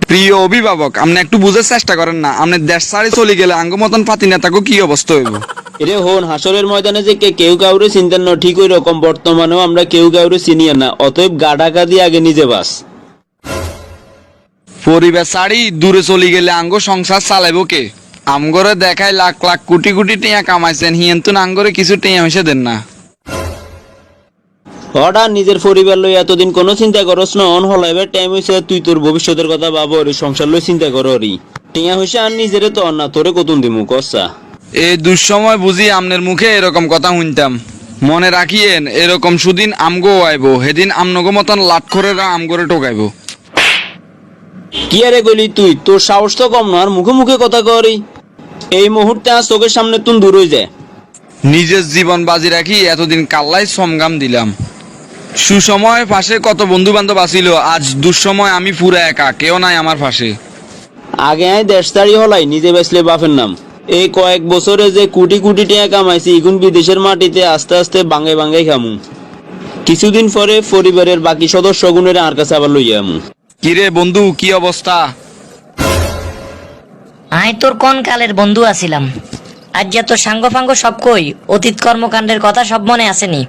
প্রিয় অভিভাবক, আপনি একটু বুঝার চেষ্টা করেন না। আপনি দেশ ছাড়ি চলে গেলে আঙ্গ মতন পাতি নেতাকে কি অবস্থা হইব? এরে হন, হাসরের ময়দানে যে কেউ কাউরে চিন্তার ন, ঠিক ওই রকম বর্তমানেও আমরা কেউ কাউরে চিনিয়া না। অতএব গাডাকা দিয়ে আগে নিজে বাস। পরিবার ছাড়ি দূরে চলে গেলে আঙ্গ সংসার চালাইব কে? আমগরে দেখায় লাখ লাখ কোটি কোটি টিয়া কামাইছেন, হিয়েন আঙ্গরে কিছু টিয়া হইসে দেন না। হঠাৎ নিজের পরিবার লই এতদিন কোনো চিন্তা করস না, অন হল এবার টাইম হয়েছে তুই তোর ভবিষ্যতের কথা ভাবো, সংসার লই চিন্তা করো। টিয়া হয়েছে আর নিজেরে তো না, তোরে কতুন দিমু কসা। এই দুঃসময় বুঝি আমনের মুখে এরকম কথা শুনতাম। মনে রাখিয়েন, এরকম সুদিন আমগো আইব, সেদিন আমনগো মতন লাটখরেরা আমগরে টোকাইব। কি আরে গলি তুই, তোর সাহস তো কম না, আর মুখে মুখে কথা করি। এই মুহূর্তে আজ চোখের সামনে তুই দূর হয়ে যায়। নিজের জীবন বাজি রাখি এতদিন কাল্লাই সমগাম দিলাম। সুসময় পাশে কত বন্ধু বান্ধব আসিল, আজ দুঃসময় আমি পুরা একা, কেউ নাই আমার পাশে। আগে আয় দেশতাড়ি হলাই নিজে বেসলে বাপের নাম। এই কয়েক বছরে যে কোটি কোটি টাকা কামাইছি, এখন বিদেশের মাটিতে আস্তে আস্তে বাঙ্গে বাঙ্গে খামু। কিছুদিন পরে পরিবারের বাকি সদস্য গুণের আর কাছে আবার লইয়া আমু। কিরে বন্ধু, কি অবস্থা? আয় তোর কোন কালের বন্ধু আছিলাম, আজ যা তোর সাঙ্গ ফাঙ্গ সব কই, অতীত কর্মকাণ্ডের কথা সব মনে আসেনি?